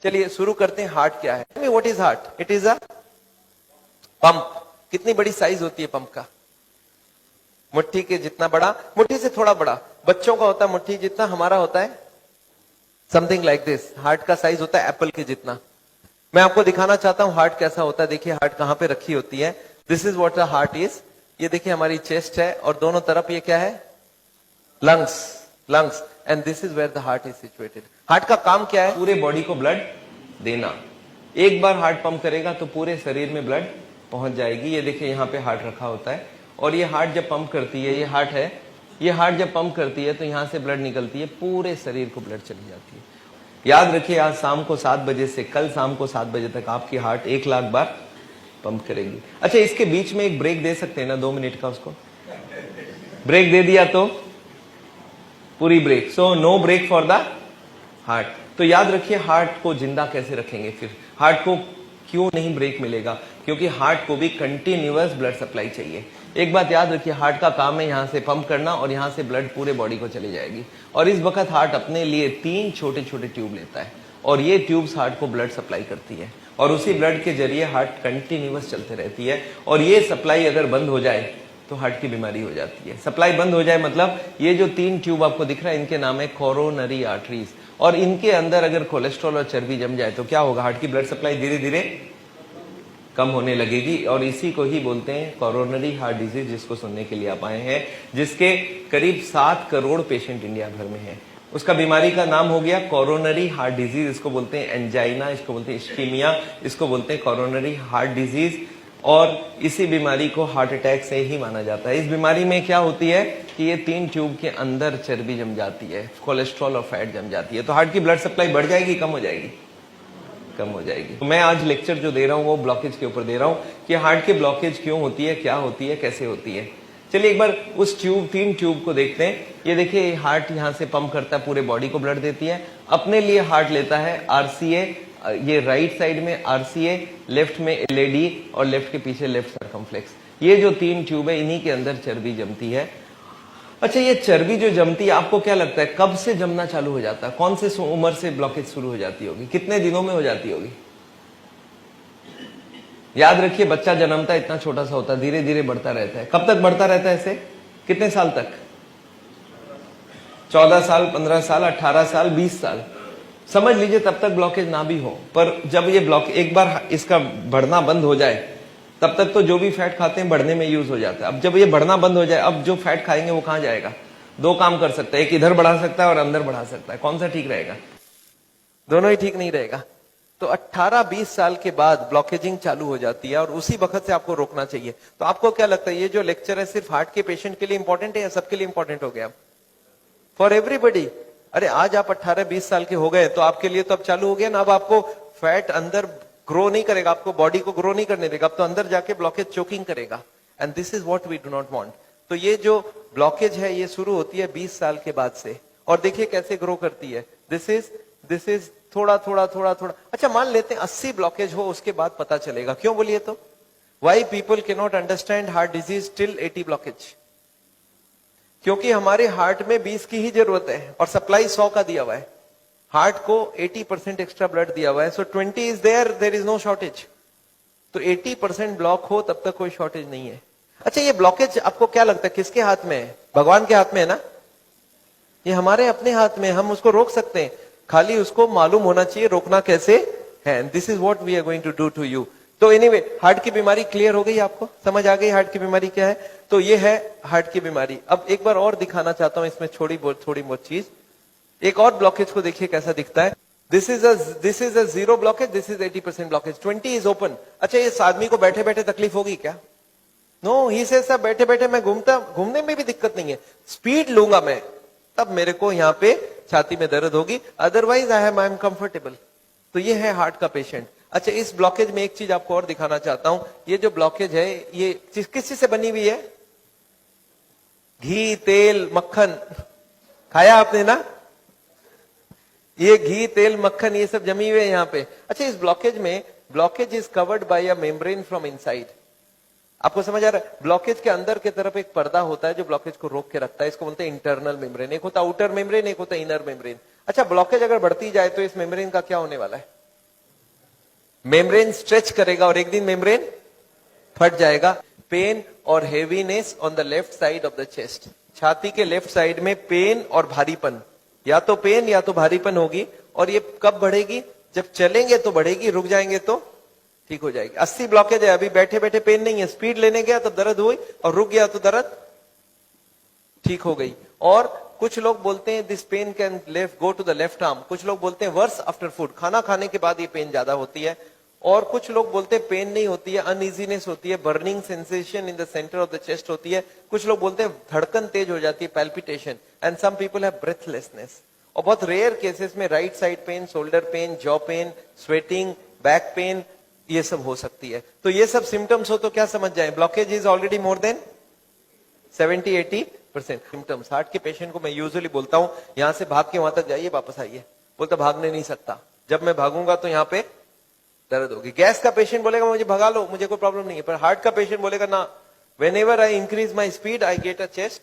चलिए शुरू करते हैं। हार्ट क्या है? What is heart? It is a pump. कितनी बड़ी साइज होती है पंप का? मुट्ठी के जितना बड़ा, मुट्ठी से थोड़ा बड़ा। बच्चों का होता है मुट्ठी जितना, हमारा होता है समथिंग लाइक दिस। हार्ट का साइज होता है एप्पल के जितना। मैं आपको दिखाना चाहता हूं हार्ट कैसा होता है। देखिए हार्ट कहां पे रखी होती है। This is what the heart is. ये देखिए हमारी चेस्ट है और दोनों तरफ ये क्या है? Lungs. Lungs. And this is where the heart is situated. Heart का काम क्या है? पूरे बॉडी को ब्लड देना। एक बार हार्ट पंप करेगा तो पूरे शरीर में ब्लड पहुंच जाएगी। ये देखिए यहाँ पे हार्ट रखा होता है और ये हार्ट जब पंप करती है, ये हार्ट है, ये हार्ट जब पंप करती है तो यहां से ब्लड निकलती है, पूरे शरीर को ब्लड चली जाती है। याद रखिए आज शाम को 7 बजे से कल शाम को 7 बजे तक आपकी हार्ट 1 लाख बार पंप करेगी। अच्छा, इसके बीच में एक ब्रेक दे सकते हैं ना 2 मिनट का? उसको ब्रेक दे दिया तो पूरी break. So no break for the heart. तो याद रखिए हार्ट को जिंदा कैसे रखेंगे फिर? हार्ट को क्यों नहीं ब्रेक मिलेगा? क्योंकि हार्ट को भी कंटिन्यूअस ब्लड सप्लाई चाहिए। एक बात याद रखिए, हार्ट का काम है यहां से पंप करना और यहां से ब्लड पूरे बॉडी को चली जाएगी। और इस वक्त हार्ट अपने लिए 3 छोटे छोटे ट्यूब लेता है और ये ट्यूब्स हार्ट को ब्लड सप्लाई करती है और उसी ब्लड के जरिए हार्ट कंटिन्यूअस चलते रहती है। और ये सप्लाई अगर बंद हो जाए तो हार्ट की बीमारी हो जाती है। सप्लाई बंद हो जाए मतलब ये जो 3 ट्यूब आपको दिख रहा है इनके नाम है कोरोनरी आर्टरीज। और इनके अंदर अगर कोलेस्ट्रॉल और चर्बी जम जाए तो क्या होगा? हार्ट की ब्लड सप्लाई धीरे धीरे कम होने लगेगी और इसी को ही बोलते हैं कोरोनरी हार्ट डिजीज, जिसको सुनने के लिए आप आए हैं, जिसके करीब 7 करोड़ पेशेंट इंडिया भर में हैं। उसका बीमारी का नाम हो गया कोरोनरी हार्ट डिजीज। इसको बोलते हैं एंजाइना, इसको बोलते हैं इस्कीमिया, इसको बोलते हैं कोरोनरी हार्ट डिजीज। और इसी बीमारी को हार्ट अटैक से ही माना जाता है। इस बीमारी में क्या होती है कि ये 3 ट्यूब के अंदर चर्बी जम जाती है, कोलेस्ट्रॉल और फैट जम जाती है। तो हार्ट की ब्लड सप्लाई बढ़ जाएगी, कम हो जाएगी? कम हो जाएगी। तो मैं आज लेक्चर जो दे रहा हूं वो ब्लॉकेज के ऊपर दे रहा हूं कि हार्ट की ब्लॉकेज क्यों होती है, क्या होती है, कैसे होती है। चलिए एक बार उस ट्यूब 3 ट्यूब को देखते हैं। ये देखिए हार्ट यहां से पंप करता है, पूरे बॉडी को ब्लड देती है। अपने लिए हार्ट लेता है आरसीए, ये राइट साइड में आरसीए, लेफ्ट में एलएडी और लेफ्ट के पीछे लेफ्ट सर्कमफ्लेक्स। ये जो 3 ट्यूब है इन्हीं के अंदर चर्बी जमती है। अच्छा, ये चर्बी जो जमती है आपको क्या लगता है कब से जमना चालू हो जाता है? कौन से उम्र से ब्लॉकेज शुरू हो जाती होगी? कितने दिनों में हो जाती होगी? याद रखिए बच्चा जन्मता है इतना छोटा सा होता है, धीरे धीरे बढ़ता रहता है। कब तक बढ़ता रहता है ऐसे? कितने साल तक? 14 साल, 15 साल, 18 साल, 20 साल समझ लीजिए, तब तक ब्लॉकेज ना भी हो। पर जब ये ब्लॉक एक बार इसका बढ़ना बंद हो जाए तब तक तो जो भी फैट खाते हैं बढ़ने में यूज हो जाता है। अब जब ये बढ़ना बंद हो जाए, अब जो फैट खाएंगे वो कहां जाएगा? 2 काम कर सकता है, एक इधर बढ़ा सकता है और अंदर बढ़ा सकता है। कौन सा ठीक रहेगा? दोनों ही ठीक नहीं रहेगा। तो 18-20 साल के बाद ब्लॉकेजिंग चालू हो जाती है और उसी वक्त से आपको रोकना चाहिए। तो आपको क्या लगता है ये जो लेक्चर है सिर्फ हार्ट के पेशेंट के लिए इंपॉर्टेंट है या सबके लिए इंपॉर्टेंट हो गया? For everybody. अरे आज आप 18-20 साल के हो गए तो आपके लिए तो अब चालू हो गया ना। अब आपको फैट अंदर ग्रो नहीं करेगा, आपको बॉडी को ग्रो नहीं करने देगा, अब तो अंदर जाके ब्लॉकेज चोकिंग करेगा। And this is what we do not want. तो ये जो ब्लॉकेज है ये शुरू होती है 20 साल के बाद से और देखिए कैसे ग्रो करती है। दिस इज थोड़ा थोड़ा थोड़ा थोड़ा। अच्छा मान लेते हैं 80 ब्लॉकेज हो, उसके बाद पता चलेगा। क्यों बोलिए तो? Why people can not understand heart disease till 80 blockage? क्योंकि हमारे हार्ट में 20 की ही जरूरत है और सप्लाई 100 का दिया हुआ है। हार्ट को 80% एक्स्ट्रा ब्लड दिया हुआ है। So 20 is there is no shortage. तो 80% ब्लॉक हो तब तक कोई शॉर्टेज नहीं है। अच्छा, ये ब्लॉकेज आपको क्या लगता है किसके हाथ में है? भगवान के हाथ में है ना? ये हमारे अपने हाथ में, हम उसको रोक सकते हैं, खाली उसको मालूम होना चाहिए रोकना कैसे है। This is what we are going to do to you. तो एनीवे हार्ट की बीमारी क्लियर हो गई, आपको समझ आ गई हार्ट की बीमारी क्या है? तो ये है हार्ट की बीमारी। अब एक बार और दिखाना चाहता हूं इसमें थोड़ी बहुत चीज। एक और ब्लॉकेज को देखिए कैसा दिखता है। This is a 0 blockage, this is 80% blockage, 20 is open. अच्छा, इस आदमी को बैठे बैठे तकलीफ होगी क्या? नो, ही से सब बैठे बैठे मैं घूमने में भी दिक्कत नहीं है, स्पीड लूंगा मैं तब मेरे को यहाँ पे छाती में दर्द होगी, अदरवाइज आई एम कंफर्टेबल। तो ये है हार्ट का पेशेंट। अच्छा, इस ब्लॉकेज में एक चीज आपको और दिखाना चाहता हूं। ये जो ब्लॉकेज है ये किस चीज से बनी हुई है? घी, तेल, मक्खन खाया आपने ना? ये घी, तेल, मक्खन ये सब जमी हुए हैं यहाँ पे। अच्छा, इस blockage is covered by a membrane from inside. आपको समझ आ रहा है? ब्लॉकेज के अंदर की तरफ एक पर्दा होता है जो ब्लॉकेज को रोक के रखता है, इसको बोलते हैं इंटरनल मेम्ब्रेन। एक होता है आउटर मेम्ब्रेन, एक होता है इनर मेम्ब्रेन। अच्छा, ब्लॉकेज अगर बढ़ती जाए तो इस मेम्ब्रेन का क्या होने वाला है? मेम्ब्रेन स्ट्रेच करेगा और एक दिन मेम्ब्रेन फट जाएगा। पेन और heaviness on the left side of the chest, छाती के लेफ्ट साइड में पेन और भारीपन, या तो पेन या तो भारीपन होगी। और ये कब बढ़ेगी? जब चलेंगे तो बढ़ेगी, रुक जाएंगे तो ठीक हो जाएगी। 80 ब्लॉकेज है, अभी बैठे बैठे पेन नहीं है, स्पीड लेने गया तो दर्द हुई और रुक गया तो दर्द ठीक हो गई। और कुछ लोग बोलते हैं this pain can left go to the left arm, कुछ लोग बोलते हैं वर्स आफ्टर फूड, खाना खाने के बाद ये पेन ज्यादा होती है। और कुछ लोग बोलते हैं पेन नहीं होती है, अनइजीनेस होती है, burning sensation in the centre of the chest होती है। कुछ लोग बोलते हैं धड़कन तेज हो जाती है, palpitation, and some people have breathlessness. और बहुत रेयर केसेस में right side pain, shoulder pain, jaw pain, sweating, back pain, ये सब हो सकती है। तो ये सब सिम्टम्स हो तो क्या समझ जाए? Blockage is already more than 70-80% symptoms. Heart के पेशेंट को मैं यूजुअली बोलता हूं यहां से भाग के वहां तक जाइए, वापस आइए। बोलता भागने नहीं सकता, जब मैं भागूंगा तो यहां पे दर्द होगी। गैस का पेशेंट बोलेगा मुझे भगा लो, मुझे कोई प्रॉब्लम नहीं है। पर हार्ट का पेशेंट बोलेगा ना, when ever I increase my speed I get a chest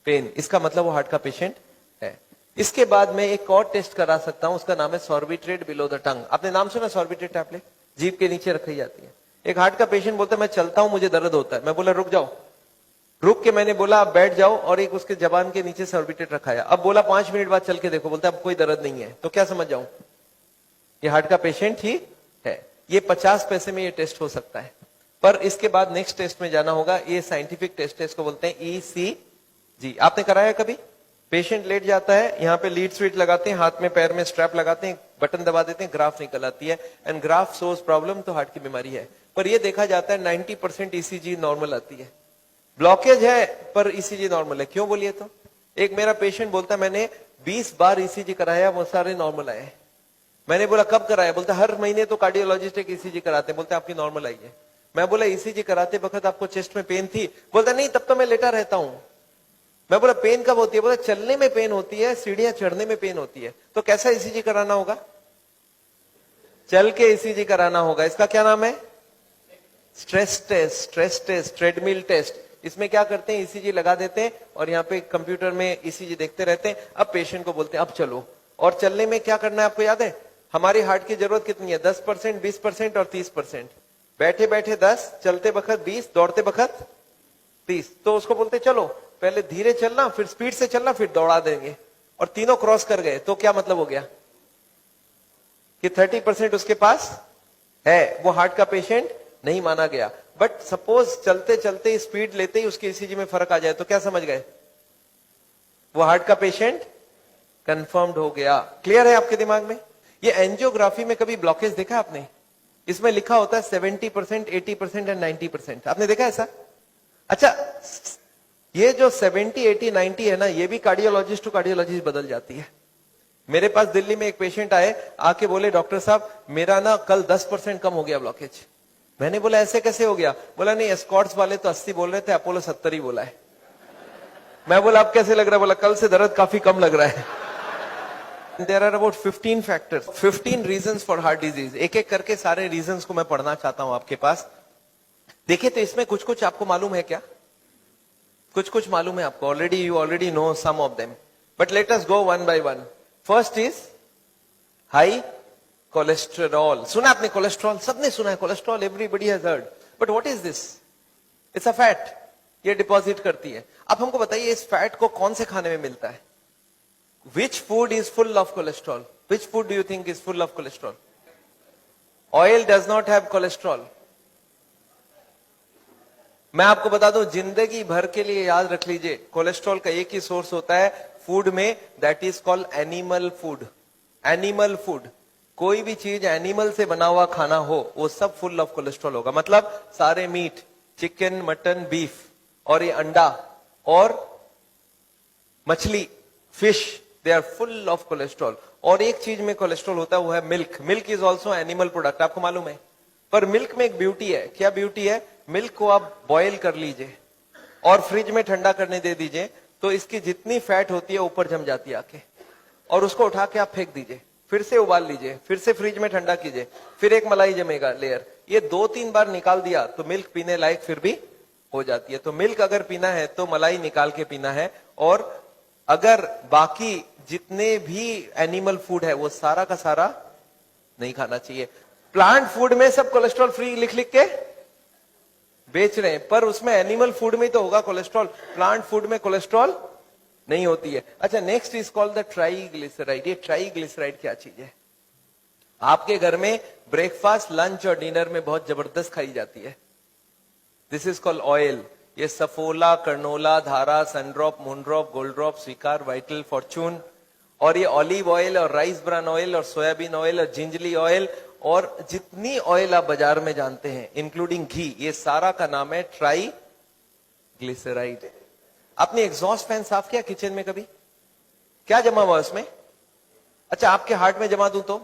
pain, इसका मतलब वो हार्ट का पेशेंट है। इसके बाद मैं एक और टेस्ट करा सकता हूं, उसका नाम है सॉर्बिट्रेट बिलो द टंग। आपने नाम सुना सॉर्बिट्रेट टैबलेट? जीभ के नीचे रखी जाती है। एक हार्ट का पेशेंट बोलता है मैं चलता हूं मुझे दर्द होता है, मैं बोला रुक जाओ, रुक के मैंने बोला आप बैठ जाओ, और एक उसके जबान के नीचे सॉर्बिट्रेट रखाया। अब बोला 5 मिनट बाद चल के देखो, बोलता है अब कोई दर्द नहीं है। तो क्या समझ जाऊं? ये हार्ट का पेशेंट ही है। ये 50 पैसे में ये टेस्ट हो सकता है। पर इसके बाद नेक्स्ट टेस्ट में जाना होगा, ये साइंटिफिक टेस्ट है, इसको बोलते हैं ईसीजी। आपने कराया कभी? पेशेंट लेट जाता है, यहाँ पे लीड स्वीट लगाते हैं, हाथ में पैर में स्ट्रैप लगाते हैं, बटन दबा देते हैं, ग्राफ निकल आती है, एंड ग्राफ शोज प्रॉब्लम, तो हार्ट की बीमारी है। पर ये देखा जाता है 90% ईसीजी नॉर्मल आती है। ब्लॉकेज है पर ईसीजी नॉर्मल है, क्यों बोलिए तो? एक मेरा पेशेंट बोलता है मैंने 20 बार ईसीजी कराया, वो सारे नॉर्मल आए। मैंने बोला कब कराया? बोलता हर महीने तो कार्डियोलॉजिस्ट एक ईसीजी कराते हैं। बोलते आपकी नॉर्मल आई है। मैं बोला ईसीजी कराते वक्त आपको चेस्ट में पेन थी? बोलता नहीं, तब तो मैं लेटा रहता हूं। मैं बोला पेन कब होती है? बोला चलने में पेन होती है, सीढ़ियां चढ़ने में पेन होती है। तो कैसा ईसीजी कराना होगा? चल के ईसीजी कराना होगा। इसका क्या नाम है? Stress test, treadmill test. इसमें क्या करते हैं, ईसीजी लगा देते हैं और यहाँ पे कंप्यूटर में ईसीजी देखते रहते हैं। अब पेशेंट को बोलते हैं अब चलो। और चलने में क्या करना है आपको याद है? हमारी हार्ट की जरूरत कितनी है? 10%, 20% और 30%। बैठे बैठे 10, चलते वक्त 20, दौड़ते वक्त 30। तो उसको बोलते चलो पहले धीरे चलना, फिर स्पीड से चलना, फिर दौड़ा देंगे। और तीनों क्रॉस कर गए तो क्या मतलब हो गया कि 30% उसके पास है। वो हार्ट का पेशेंट नहीं माना गया। बट सपोज चलते चलते स्पीड लेते ही उसके ईसीजी में फर्क आ जाए तो क्या समझ गए? वो हार्ट का पेशेंट कंफर्म्ड हो गया। क्लियर है आपके दिमाग में? ये एंजियोग्राफी में कभी ब्लॉकेज देखा आपने? इसमें लिखा होता है 70%, 80% एंड 90%। आपने देखा ऐसा? अच्छा, ये जो 70, 80, 90 है ना, ये भी कार्डियोलॉजिस्ट टू कार्डियोलॉजिस्ट बदल जाती है। मेरे पास दिल्ली में एक पेशेंट आए, आके बोले डॉक्टर साहब मेरा ना कल 10% कम हो गया ब्लॉकेज। मैंने बोला ऐसे कैसे हो गया? बोला नहीं, एस्कॉर्ट्स वाले तो 80 बोल रहे थे, अपोलो 70 ही बोला है। मैं बोला अब कैसे लग रहा है? बोला कल से दर्द काफी कम लग रहा है। There are about 15 factors, 15 reasons for heart disease। एक एक करके सारे रीजंस को मैं पढ़ना चाहता हूं आपके पास। देखिए तो इसमें कुछ कुछ आपको मालूम है क्या? कुछ कुछ मालूम है आपको already, you already know some of them, but let us go one by one. First is high cholesterol. सुना आपने कोलेस्ट्रॉल? सबने सुना है cholesterol, everybody has heard. But what is this? It's a fat, ये डिपॉजिट करती है। अब हमको बताइए इस फैट को कौन से खाने में मिलता है? Which food is full of cholesterol? Which food do you think is full of cholesterol? Oil does not have cholesterol. मैं आपको बता दूं, जिंदगी भर के लिए याद रख लीजिए, कोलेस्ट्रॉल का एक ही सोर्स होता है फूड में, that is called animal food. Animal food, कोई भी चीज एनिमल से बना हुआ खाना हो वो सब फुल ऑफ कोलेस्ट्रॉल होगा। मतलब सारे मीट, चिकन, मटन, बीफ, और ये अंडा और मछली, fish, they are full of cholesterol. और एक चीज में कोलेस्ट्रॉल होता है वो है milk. Milk is also animal product, आपको मालूम है। पर मिल्क में एक ब्यूटी है। क्या ब्यूटी है? मिल्क को आप बॉयल कर लीजिए और फ्रिज में ठंडा करने दे दीजिए, तो इसकी जितनी फैट होती है ऊपर जम जाती है आके, और उसको उठा के आप फेंक दीजिए, फिर से उबाल लीजिए, फिर से फ्रिज में ठंडा कीजिए, फिर एक मलाई जमेगा लेयर। ये 2-3 बार निकाल दिया तो मिल्क पीने लायक फिर भी हो जाती है। तो मिल्क अगर पीना है तो मलाई निकाल के पीना है। और अगर बाकी जितने भी एनिमल फूड है वो सारा का सारा नहीं खाना चाहिए। प्लांट फूड में सब कोलेस्ट्रॉल फ्री लिख लिख के बेच रहे हैं, पर उसमें एनिमल फूड में तो होगा कोलेस्ट्रॉल, प्लांट फूड में कोलेस्ट्रॉल नहीं होती है। अच्छा, next is called the triglyceride. ये ट्राइग्लिसराइड क्या चीज है? आपके घर में ब्रेकफास्ट, लंच और डिनर में बहुत जबरदस्त खाई जाती है। This is called oil. ये सफोला, कर्नोला, धारा, सनड्रॉप, मूनड्रॉप, गोल्ड ड्रॉप, स्वीकार, वाइटल, फॉर्चून, और ये ऑलिव ऑयल और राइस ब्रान ऑयल और सोयाबीन ऑयल और जिंजली ऑयल और जितनी ऑयल आप बाजार में जानते हैं इंक्लूडिंग घी, ये सारा का नाम है ट्राइग्लिसराइड। आपने एग्जॉस्ट फैन साफ किया किचन में कभी? क्या जमा हुआ उसमें? अच्छा, आपके हार्ट में जमा दूं तो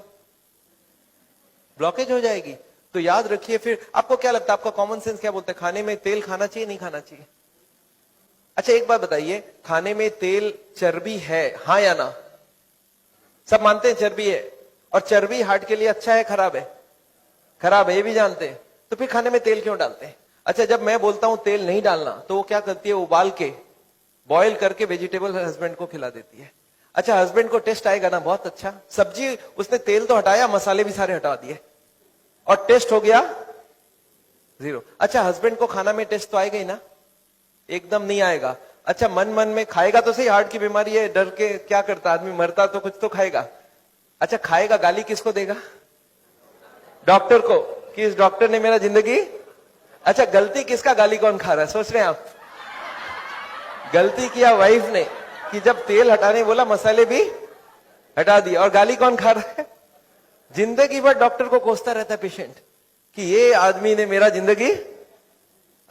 ब्लॉकेज हो जाएगी। तो याद रखिए, फिर आपको क्या लगता है, आपका कॉमन सेंस क्या बोलता है, खाने में तेल खाना चाहिए नहीं खाना चाहिए? अच्छा, एक बात बताइए, खाने में तेल चर्बी है, हाँ या ना? सब मानते हैं चर्बी है, और चर्बी हार्ट के लिए अच्छा है खराब है? खराब है, ये भी जानते हैं, तो फिर खाने में तेल क्यों डालते हैं? अच्छा, जब मैं बोलता हूं तेल नहीं डालना, तो वो क्या करती है, उबाल के बॉईल करके वेजिटेबल हस्बैंड को खिला देती है। अच्छा, हस्बैंड को टेस्ट आएगा ना, बहुत अच्छा, सब्जी उसने तेल तो हटाया, मसाले भी सारे हटा दिए, और टेस्ट हो गया जीरो। अच्छा, हस्बैंड को खाना में टेस्ट तो आएगा ही ना? एकदम नहीं आएगा। अच्छा, मन मन में खाएगा तो सही, हार्ट की बीमारी है, डर के क्या करता आदमी, मरता तो कुछ तो खाएगा। अच्छा, खाएगा, गाली किसको देगा? डॉक्टर को, कि इस डॉक्टर ने मेरा जिंदगी। अच्छा, गलती किसका, गाली कौन खा रहा है? सोच रहे हैं आप? गलती किया वाइफ ने, कि जब तेल हटाने बोला मसाले भी हटा दिया, और गाली कौन खा रहा है? जिंदगी भर डॉक्टर को कोसता रहता है पेशेंट कि ये आदमी ने मेरा जिंदगी।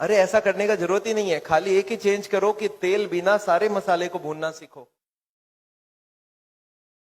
अरे ऐसा करने का जरूरत ही नहीं है, खाली एक ही चेंज करो कि तेल बिना सारे मसाले को भूनना सीखो।